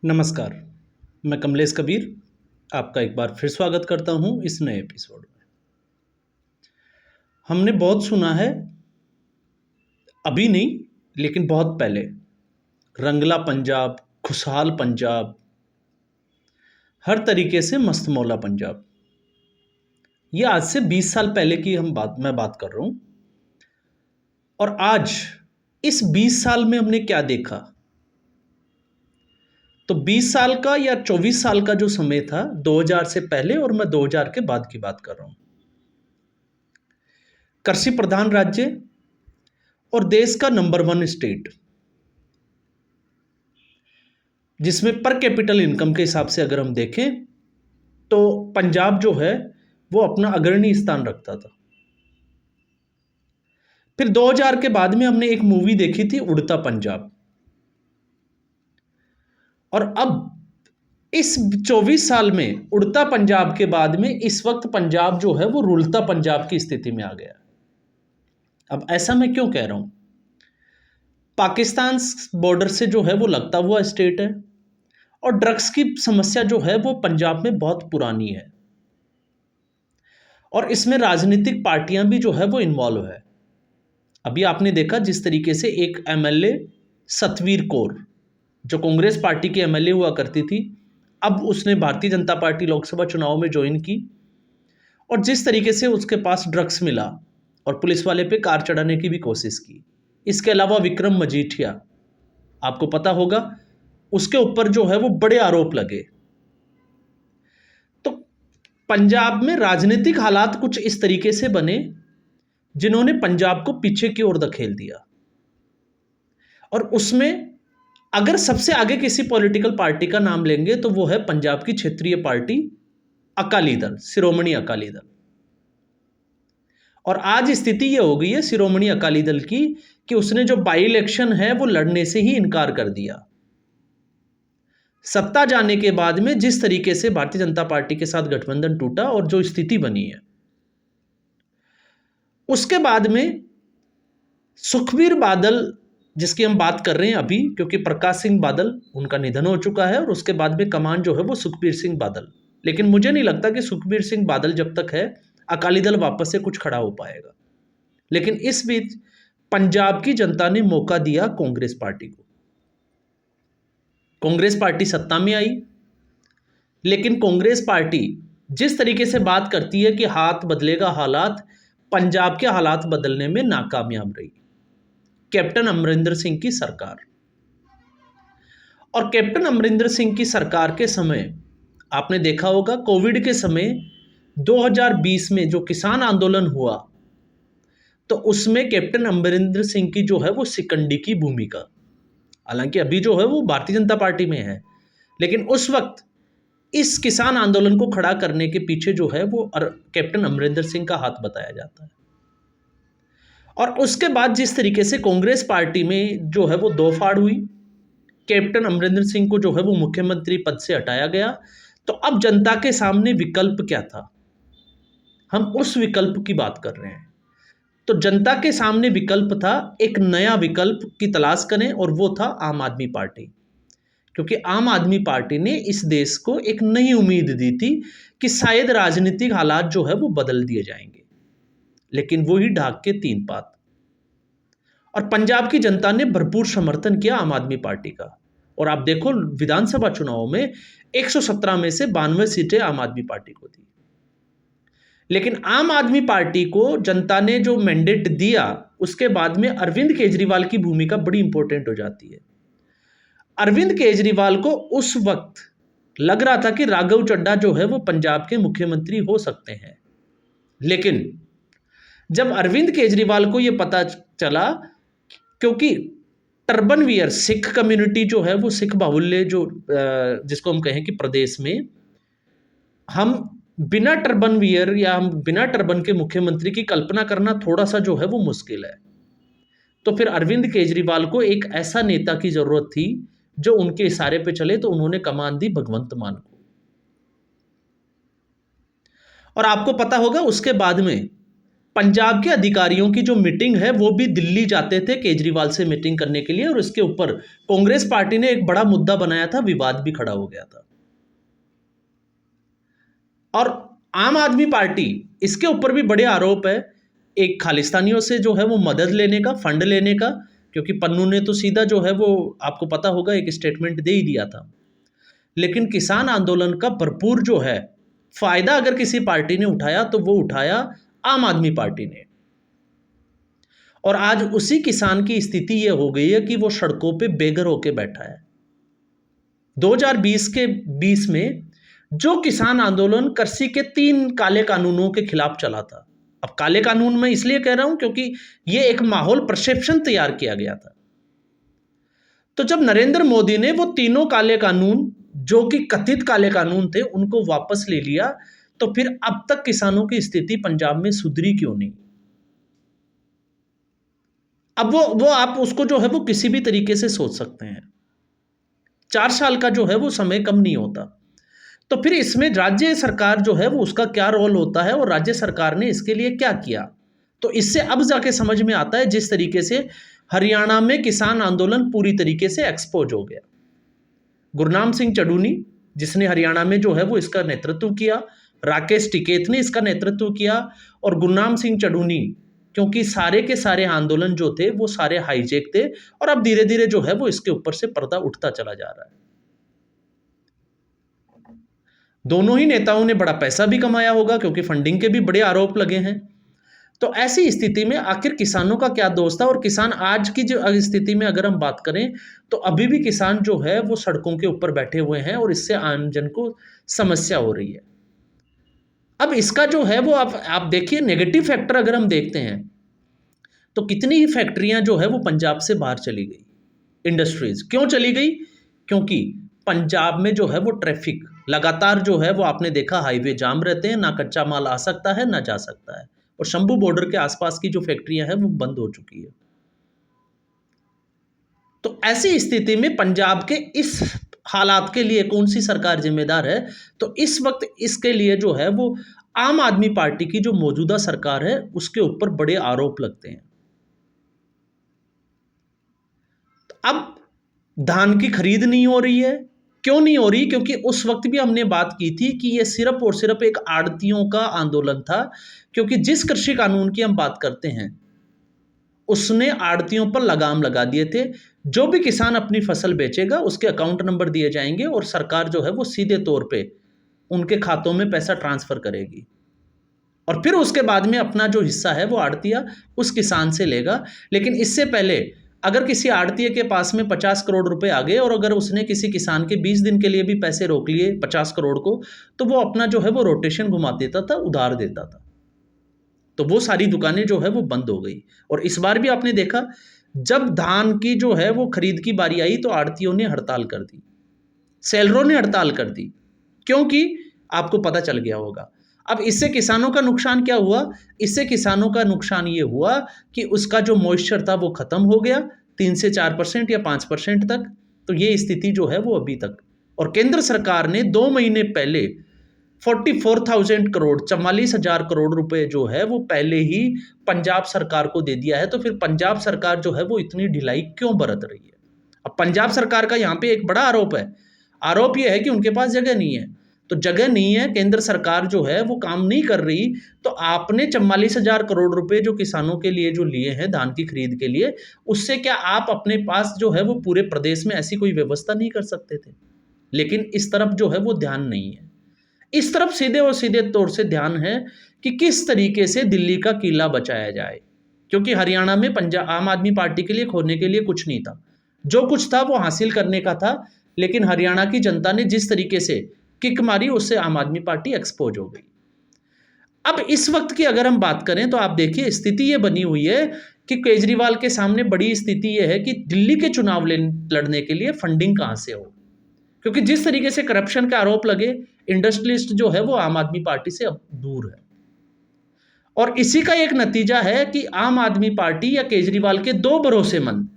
नमस्कार, मैं कमलेश कबीर आपका एक बार फिर स्वागत करता हूँ इस नए एपिसोड में। हमने बहुत सुना है, अभी नहीं लेकिन बहुत पहले, रंगला पंजाब, खुशहाल पंजाब, हर तरीके से मस्तमौला पंजाब। ये आज से 20 साल पहले की मैं बात कर रहा हूँ। और आज इस 20 साल में हमने क्या देखा? तो 20 साल का या 24 साल का जो समय था 2000 से पहले, और मैं 2000 के बाद की बात कर रहा हूँ। कृषि प्रधान राज्य और देश का नंबर 1 स्टेट, जिसमें पर कैपिटल इनकम के हिसाब से अगर हम देखें तो पंजाब जो है वो अपना अग्रणी स्थान रखता था। फिर 2000 के बाद में हमने एक मूवी देखी थी, उड़ता पंजाब। और अब इस 24 साल में उड़ता पंजाब के बाद में इस वक्त पंजाब जो है वो रुलता पंजाब की स्थिति में आ गया। अब ऐसा मैं क्यों कह रहा हूं? पाकिस्तान बॉर्डर से जो है वो लगता हुआ स्टेट है, और ड्रग्स की समस्या जो है वो पंजाब में बहुत पुरानी है, और इसमें राजनीतिक पार्टियां भी जो है वो इन्वॉल्व है। अभी आपने देखा जिस तरीके से एक एमएलए सतवीर कौर, जो कांग्रेस पार्टी की एमएलए हुआ करती थी, अब उसने भारतीय जनता पार्टी लोकसभा चुनाव में ज्वाइन की, और जिस तरीके से उसके पास ड्रग्स मिला और पुलिस वाले पे कार चढ़ाने की भी कोशिश की। इसके अलावा विक्रम मजीठिया, आपको पता होगा, उसके ऊपर जो है वो बड़े आरोप लगे। तो पंजाब में राजनीतिक हालात कुछ इस तरीके से बने जिन्होंने पंजाब को पीछे की ओर धकेल दिया। और उसमें अगर सबसे आगे किसी पॉलिटिकल पार्टी का नाम लेंगे तो वो है पंजाब की क्षेत्रीय पार्टी अकाली दल, शिरोमणि अकाली दल। और आज स्थिति ये हो गई है शिरोमणि अकाली दल की कि उसने जो बाई इलेक्शन है वो लड़ने से ही इनकार कर दिया। सत्ता जाने के बाद में जिस तरीके से भारतीय जनता पार्टी के साथ गठबंधन टूटा और जो स्थिति बनी है, उसके बाद में सुखबीर बादल, जिसकी हम बात कर रहे हैं अभी, क्योंकि प्रकाश सिंह बादल उनका निधन हो चुका है और उसके बाद में कमान जो है वो सुखबीर सिंह बादल। लेकिन मुझे नहीं लगता कि सुखबीर सिंह बादल जब तक है अकाली दल वापस से कुछ खड़ा हो पाएगा। लेकिन इस बीच पंजाब की जनता ने मौका दिया कांग्रेस पार्टी को। कांग्रेस पार्टी सत्ता में आई, लेकिन कांग्रेस पार्टी जिस तरीके से बात करती है कि हाथ बदलेगा हालात, पंजाब के हालात बदलने में नाकामयाब रही कैप्टन अमरिंदर सिंह की सरकार। और कैप्टन अमरिंदर सिंह की सरकार के समय आपने देखा होगा, कोविड के समय 2020 में जो किसान आंदोलन हुआ, तो उसमें कैप्टन अमरिंदर सिंह की जो है वो शिकंडी की भूमिका, हालांकि अभी जो है वो भारतीय जनता पार्टी में है, लेकिन उस वक्त इस किसान आंदोलन को खड़ा करने के पीछे जो है वो कैप्टन अमरिंदर सिंह का हाथ बताया जाता है। और उसके बाद जिस तरीके से कांग्रेस पार्टी में जो है वो दो फाड़ हुई, कैप्टन अमरिंदर सिंह को जो है वो मुख्यमंत्री पद से हटाया गया, तो अब जनता के सामने विकल्प क्या था? हम उस विकल्प की बात कर रहे हैं। तो जनता के सामने विकल्प था, एक नया विकल्प की तलाश करें, और वो था आम आदमी पार्टी। क्योंकि आम आदमी पार्टी ने इस देश को एक नई उम्मीद दी थी कि शायद राजनीतिक हालात जो है वो बदल दिए जाएंगे, लेकिन वही ढाक के तीन पात। और पंजाब की जनता ने भरपूर समर्थन किया आम आदमी पार्टी का। और आप देखो विधानसभा चुनाव में 117 में से 92 सीटें आम आदमी पार्टी को थी। लेकिन आम आदमी पार्टी को जनता ने जो मैंडेट दिया, उसके बाद में अरविंद केजरीवाल की भूमिका बड़ी इंपॉर्टेंट हो जाती है। अरविंद केजरीवाल को उस वक्त लग रहा था कि राघव चड्ढा जो है वो पंजाब के मुख्यमंत्री हो सकते हैं, लेकिन जब अरविंद केजरीवाल को यह पता चला, क्योंकि टर्बन वियर सिख कम्युनिटी जो है वो सिख बाहुल्य जो जिसको हम कहें कि प्रदेश में हम बिना टर्बन वियर या हम बिना टर्बन के मुख्यमंत्री की कल्पना करना थोड़ा सा जो है वो मुश्किल है। तो फिर अरविंद केजरीवाल को एक ऐसा नेता की जरूरत थी जो उनके इशारे पे चले, तो उन्होंने कमान दी भगवंत मान को। और आपको पता होगा उसके बाद में पंजाब के अधिकारियों की जो मीटिंग है वो भी दिल्ली जाते थे केजरीवाल से मीटिंग करने के लिए, और इसके ऊपर कांग्रेस पार्टी ने एक बड़ा मुद्दा बनाया था, विवाद भी खड़ा हो गया था। और आम आदमी पार्टी, इसके ऊपर भी बड़े आरोप है, एक खालिस्तानियों से जो है वो मदद लेने का, फंड लेने का, क्योंकि पन्नू ने तो सीधा जो है वो आपको पता होगा एक स्टेटमेंट दे ही दिया था। लेकिन किसान आंदोलन का भरपूर जो है फायदा अगर किसी पार्टी ने उठाया तो वो उठाया आम आदमी पार्टी ने। और आज उसी किसान की स्थिति ये हो गई है कि वो सड़कों पे बेघर होके बैठा है। 2020 में जो किसान आंदोलन कृषि के 3 काले कानूनों के खिलाफ चला था, अब काले कानून मैं इसलिए कह रहा हूं क्योंकि ये एक माहौल परसेप्शन तैयार किया गया था। तो जब नरेंद्र मोदी ने वो तीनों काले कानून, जो कि कथित काले कानून थे, उनको वापस ले लिया, तो फिर अब तक किसानों की स्थिति पंजाब में सुधरी क्यों नहीं? अब वो आप उसको जो है वो किसी भी तरीके से सोच सकते हैं। 4 साल का जो है वो समय कम नहीं होता। तो फिर इसमें राज्य सरकार जो है वो उसका क्या रोल होता है और राज्य सरकार ने इसके लिए क्या किया? तो इससे अब जाके समझ में आता है जिस तरीके से हरियाणा में किसान आंदोलन पूरी तरीके से एक्सपोज हो गया। गुरनाम सिंह चढ़ूनी, जिसने हरियाणा में जो है वो इसका नेतृत्व किया, राकेश टिकैत ने इसका नेतृत्व किया, और गुरनाम सिंह चढ़ूनी, क्योंकि सारे के सारे आंदोलन जो थे वो सारे हाईजेक थे, और अब धीरे धीरे जो है वो इसके ऊपर से पर्दा उठता चला जा रहा है। दोनों ही नेताओं ने बड़ा पैसा भी कमाया होगा, क्योंकि फंडिंग के भी बड़े आरोप लगे हैं। तो ऐसी स्थिति में आखिर किसानों का क्या दोष था? और किसान आज की जो स्थिति में अगर हम बात करें तो अभी भी किसान जो है वो सड़कों के ऊपर बैठे हुए हैं, और इससे आम जन को समस्या हो रही है। अब इसका जो है वो आप देखिए, नेगेटिव फैक्टर अगर हम देखते हैं तो कितनी ही फैक्ट्रियां जो है वो पंजाब से बाहर चली गई। इंडस्ट्रीज क्यों चली गई? क्योंकि पंजाब में जो है वो ट्रैफिक लगातार जो है वो आपने देखा, हाईवे जाम रहते हैं, ना कच्चा माल आ सकता है ना जा सकता है, और शंभू बॉर्डर के आसपास की जो फैक्ट्रियां हैं वो बंद हो चुकी है। तो ऐसी स्थिति में पंजाब के इस हालात के लिए कौन सी सरकार जिम्मेदार है? तो इस वक्त इसके लिए जो है वो आम आदमी पार्टी की जो मौजूदा सरकार है उसके ऊपर बड़े आरोप लगते हैं। अब धान की खरीद नहीं हो रही है। क्यों नहीं हो रही? क्योंकि उस वक्त भी हमने बात की थी कि ये सिर्फ और सिर्फ एक आड़तियों का आंदोलन था, क्योंकि जिस कृषि कानून की हम बात करते हैं उसने आड़तियों पर लगाम लगा दिए थे। जो भी किसान अपनी फसल बेचेगा उसके अकाउंट नंबर दिए जाएंगे, और सरकार जो है वो सीधे तौर पे उनके खातों में पैसा ट्रांसफर करेगी, और फिर उसके बाद में अपना जो हिस्सा है वो आड़तिया उस किसान से लेगा। लेकिन इससे पहले अगर किसी आड़तिये के पास में 50 करोड़ रुपए आ गए, और अगर उसने किसी किसान के 20 दिन के लिए भी पैसे रोक लिए 50 करोड़ को, तो वो अपना जो है वो रोटेशन घुमा देता था, उधार देता था। तो वो सारी दुकानें जो है वो बंद हो गई। और इस बार भी आपने देखा, जब धान की जो है वो खरीद की बारी आई तो आड़तियों ने हड़ताल कर दी, सेलरों ने हड़ताल कर दी, क्योंकि आपको पता चल गया होगा। अब इससे किसानों का नुकसान क्या हुआ? इससे किसानों का नुकसान ये हुआ कि उसका जो मॉइस्चर था वो खत्म हो गया 3 से 4% या 5% तक। तो ये स्थिति जो है वो अभी तक, और केंद्र सरकार ने 2 महीने पहले 44,000 करोड़ 44,000 करोड़ रुपए जो है वो पहले ही पंजाब सरकार को दे दिया है। तो फिर पंजाब सरकार जो है वो इतनी ढिलाई क्यों बरत रही है? अब पंजाब सरकार का यहाँ पे एक बड़ा आरोप है। आरोप ये है कि उनके पास जगह नहीं है। तो जगह नहीं है, केंद्र सरकार जो है वो काम नहीं कर रही, तो आपने 44,000 करोड़ रुपए जो किसानों के लिए जो लिए हैं धान की खरीद के लिए, उससे क्या आप अपने पास जो है वो पूरे प्रदेश में ऐसी कोई व्यवस्था नहीं कर सकते थे? लेकिन इस तरफ जो है वो ध्यान नहीं है। इस तरफ सीधे और सीधे तौर से ध्यान है कि किस तरीके से दिल्ली का किला बचाया जाए, क्योंकि हरियाणा में पंजाब आम आदमी पार्टी के लिए खोने के लिए कुछ नहीं था। जो कुछ था वो हासिल करने का था, लेकिन हरियाणा की जनता ने जिस तरीके से किक मारी उससे आम आदमी पार्टी एक्सपोज हो गई। अब इस वक्त की अगर हम बात करें तो आप देखिए, स्थिति ये बनी हुई है कि केजरीवाल के सामने बड़ी स्थिति ये है कि दिल्ली के चुनाव लड़ने के लिए फंडिंग कहां से हो, क्योंकि जिस तरीके से करप्शन के आरोप लगे, इंडस्ट्रियलिस्ट जो है वो आम आदमी पार्टी से अब दूर है। और इसी का एक नतीजा है कि आम आदमी पार्टी या केजरीवाल के 2 भरोसेमंद,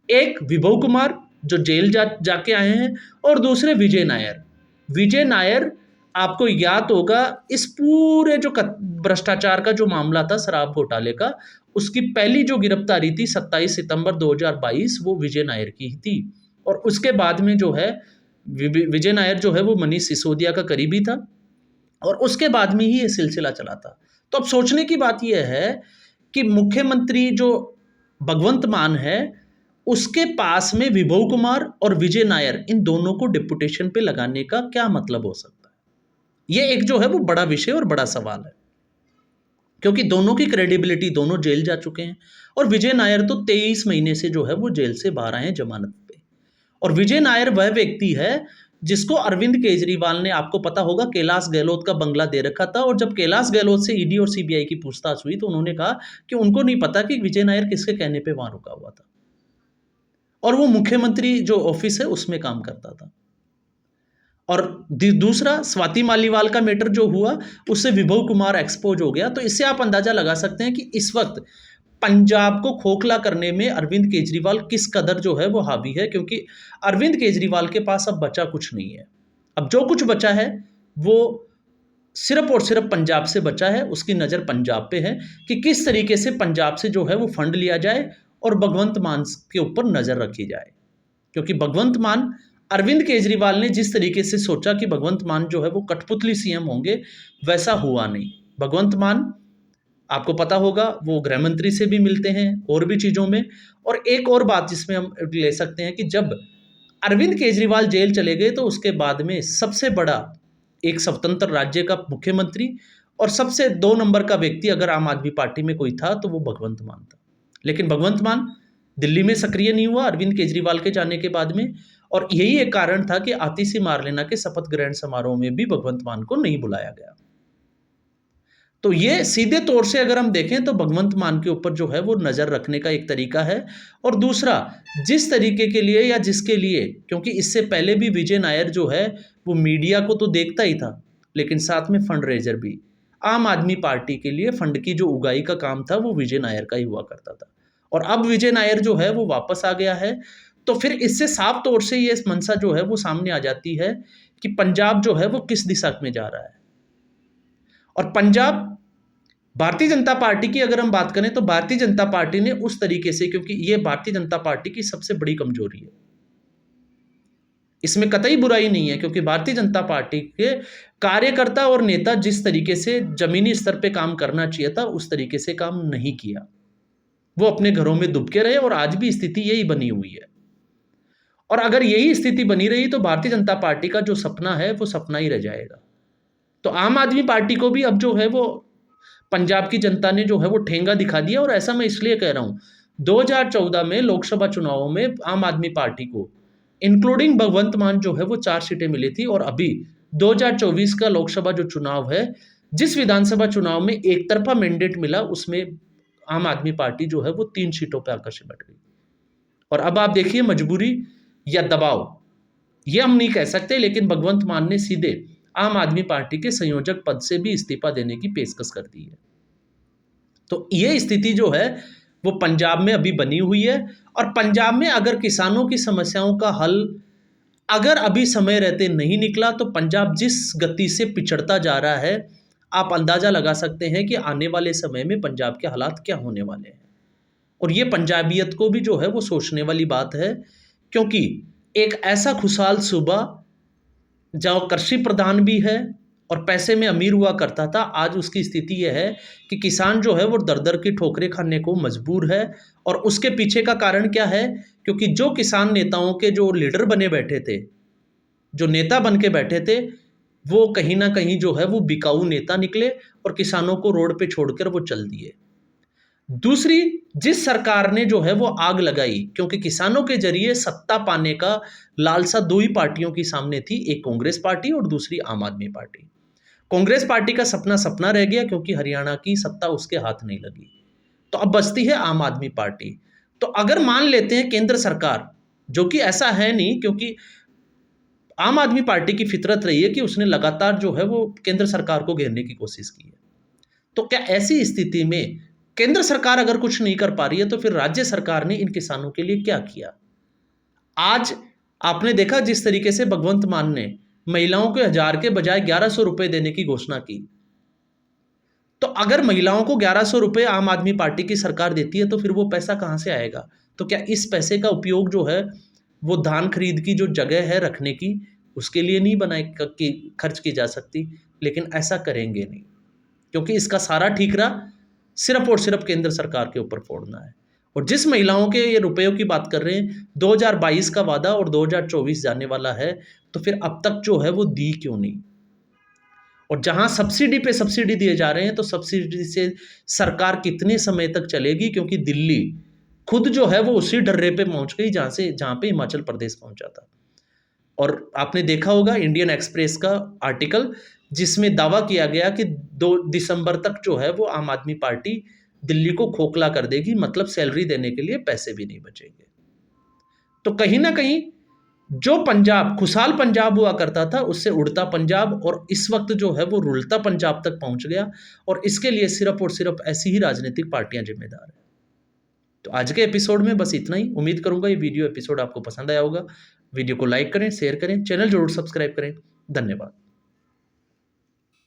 एक विभव कुमार जो जेल जाके आए हैं, और दूसरे विजय नायर। विजय नायर आपको याद होगा इस पूरे जो भ्रष्टाचार का जो मामला था शराब घोटाले का, उसकी पहली जो गिरफ्तारी थी 27 सितंबर 2022 वो विजय नायर की ही थी। और उसके बाद में जो है विजय नायर जो है वो मनीष सिसोदिया का करीबी था और उसके बाद में ही ये सिलसिला चला था। तो अब सोचने की बात यह है कि मुख्यमंत्री जो भगवंत मान है, उसके पास में विभव कुमार और विजय नायर इन दोनों को डिप्यूटेशन पे लगाने का क्या मतलब हो सकता है? ये एक जो है वो बड़ा विषय और बड़ा सवाल है, क्योंकि दोनों की क्रेडिबिलिटी, दोनों जेल जा चुके हैं और विजय नायर तो 23 महीने से जो है वो जेल से बाहर आए हैं जमानत पे। और विजय नायर वह व्यक्ति है जिसको अरविंद केजरीवाल ने, आपको पता होगा, कैलाश गहलोत का बंगला दे रखा था। और जब कैलाश गहलोत से ईडी और सीबीआई की पूछताछ हुई तो उन्होंने कहा कि उनको नहीं पता कि विजय नायर किसके कहने पे वहां रुका हुआ था और वो मुख्यमंत्री जो ऑफिस है उसमें काम करता था। और दूसरा, स्वाति मालीवाल का मैटर जो हुआ उससे विभव कुमार एक्सपोज हो गया। तो इससे आप अंदाजा लगा सकते हैं कि इस वक्त पंजाब को खोखला करने में अरविंद केजरीवाल किस कदर जो है वो हावी है, क्योंकि अरविंद केजरीवाल के पास अब बचा कुछ नहीं है। अब जो कुछ बचा है वो सिर्फ और सिर्फ पंजाब से बचा है। उसकी नज़र पंजाब पे है कि किस तरीके से पंजाब से जो है वो फंड लिया जाए और भगवंत मान के ऊपर नज़र रखी जाए। क्योंकि भगवंत मान, अरविंद केजरीवाल ने जिस तरीके से सोचा कि भगवंत मान जो है वो कठपुतली सीएम होंगे, वैसा हुआ नहीं। भगवंत मान, आपको पता होगा, वो गृह मंत्री से भी मिलते हैं और भी चीज़ों में। और एक और बात जिसमें हम ले सकते हैं कि जब अरविंद केजरीवाल जेल चले गए तो उसके बाद में सबसे बड़ा एक स्वतंत्र राज्य का मुख्यमंत्री और सबसे 2 नंबर का व्यक्ति अगर आम आदमी पार्टी में कोई था तो वो भगवंत मान था। लेकिन भगवंत मान दिल्ली में सक्रिय नहीं हुआ अरविंद केजरीवाल के जाने के बाद में। और यही एक कारण था कि आतिशी मारलेना के शपथ ग्रहण समारोह में भी भगवंत मान को नहीं बुलाया गया। तो ये सीधे तौर से अगर हम देखें तो भगवंत मान के ऊपर जो है वो नज़र रखने का एक तरीका है। और दूसरा, जिस तरीके के लिए या जिसके लिए, क्योंकि इससे पहले भी विजय नायर जो है वो मीडिया को तो देखता ही था, लेकिन साथ में फंड रेजर भी, आम आदमी पार्टी के लिए फंड की जो उगाही का काम था वो विजय नायर का ही हुआ करता था। और अब विजय नायर जो है वो वापस आ गया है। तो फिर इससे साफ तौर से ये मंशा जो है वो सामने आ जाती है कि पंजाब जो है वो किस दिशा में जा रहा है। और पंजाब, भारतीय जनता पार्टी की अगर हम बात करें तो भारतीय जनता पार्टी ने उस तरीके से, क्योंकि ये भारतीय जनता पार्टी की सबसे बड़ी कमजोरी है, इसमें कतई बुराई नहीं है, क्योंकि भारतीय जनता पार्टी के कार्यकर्ता और नेता जिस तरीके से जमीनी स्तर पे काम करना चाहिए था उस तरीके से काम नहीं किया। वो अपने घरों में दुबके रहे और आज भी स्थिति यही बनी हुई है। और अगर यही स्थिति बनी रही तो भारतीय जनता पार्टी का जो सपना है वो सपना ही रह जाएगा। तो आम आदमी पार्टी को भी अब जो है वो पंजाब की जनता ने जो है वो ठेंगा दिखा दिया। और ऐसा मैं इसलिए कह रहा हूँ, 2014 में लोकसभा चुनावों में आम आदमी पार्टी को इंक्लूडिंग भगवंत मान जो है वो 4 सीटें मिली थी। और अभी 2024 का लोकसभा जो चुनाव है, जिस विधानसभा चुनाव में एक तरफा मैंडेट मिला, उसमें आम आदमी पार्टी जो है वो 3 सीटों पर आकर सिमट गई। और अब आप देखिए, मजबूरी या दबाव, ये हम नहीं कह सकते, लेकिन भगवंत मान ने सीधे आम आदमी पार्टी के संयोजक पद से भी इस्तीफा देने की पेशकश कर दी है। तो ये स्थिति जो है वो पंजाब में अभी बनी हुई है। और पंजाब में अगर किसानों की समस्याओं का हल अगर अभी समय रहते नहीं निकला तो पंजाब जिस गति से पिछड़ता जा रहा है, आप अंदाजा लगा सकते हैं कि आने वाले समय में पंजाब के हालात क्या होने वाले हैं। और ये पंजाबियत को भी जो है वो सोचने वाली बात है, क्योंकि एक ऐसा खुशहाल सूबा जहाँ कृषि प्रधान भी है और पैसे में अमीर हुआ करता था, आज उसकी स्थिति यह है कि किसान जो है वो दर दर की ठोकरें खाने को मजबूर है। और उसके पीछे का कारण क्या है? क्योंकि जो किसान नेताओं के जो लीडर बने बैठे थे, जो नेता बन के बैठे थे, वो कहीं ना कहीं जो है वो बिकाऊ नेता निकले और किसानों को रोड पे छोड़कर वो चल दिए। दूसरी, जिस सरकार ने जो है वो आग लगाई, क्योंकि किसानों के जरिए सत्ता पाने का लालसा 2 ही पार्टियों की सामने थी, एक कांग्रेस पार्टी और दूसरी आम आदमी पार्टी। कांग्रेस पार्टी का सपना सपना रह गया क्योंकि हरियाणा की सत्ता उसके हाथ नहीं लगी। तो अब बचती है आम आदमी पार्टी। तो अगर मान लेते हैं केंद्र सरकार, जो कि ऐसा है नहीं, क्योंकि आम आदमी पार्टी की फितरत रही है कि उसने लगातार जो है वो केंद्र सरकार को घेरने की कोशिश की है। तो क्या ऐसी स्थिति में केंद्र सरकार अगर कुछ नहीं कर पा रही है तो फिर राज्य सरकार ने इन किसानों के लिए क्या किया? आज आपने देखा जिस तरीके से भगवंत मान ने महिलाओं को 1000 के बजाय 1100 रुपए देने की घोषणा की। तो अगर महिलाओं को 1100 रुपए आम आदमी पार्टी की सरकार देती है तो फिर वो पैसा कहाँ से आएगा? तो क्या इस पैसे का उपयोग जो है वो धान खरीद की जो जगह है रखने की, उसके लिए नहीं बनाए कि खर्च की जा सकती? लेकिन ऐसा करेंगे नहीं, क्योंकि इसका सारा ठीकरा सिर्फ और सिर्फ केंद्र सरकार के ऊपर फोड़ना है। और जिस महिलाओं के ये रुपयों की बात कर रहे हैं, 2022 का वादा और 2024 जाने वाला है, तो फिर अब तक जो है वो दी क्यों नहीं? और जहां सब्सिडी पे सब्सिडी दिए जा रहे हैं, तो सब्सिडी से सरकार कितने समय तक चलेगी? क्योंकि दिल्ली खुद जो है वो उसी डर्रे पे पहुंच गई जहां पे हिमाचल प्रदेश पहुंचा था। और आपने देखा होगा इंडियन एक्सप्रेस का आर्टिकल, जिसमें दावा किया गया कि 2 दिसंबर तक जो है वो आम आदमी पार्टी दिल्ली को खोखला कर देगी, मतलब सैलरी देने के लिए पैसे भी नहीं बचेंगे। तो कहीं ना कहीं जो पंजाब खुशहाल पंजाब हुआ करता था, उससे उड़ता पंजाब और इस वक्त जो है वो रुलता पंजाब तक पहुंच गया। और इसके लिए सिर्फ और सिर्फ ऐसी ही राजनीतिक पार्टियां जिम्मेदार हैं। तो आज के एपिसोड में बस इतना ही। उम्मीद करूंगा ये वीडियो एपिसोड आपको पसंद आया होगा। वीडियो को लाइक करें, शेयर करें, चैनल जरूर सब्सक्राइब करें। धन्यवाद।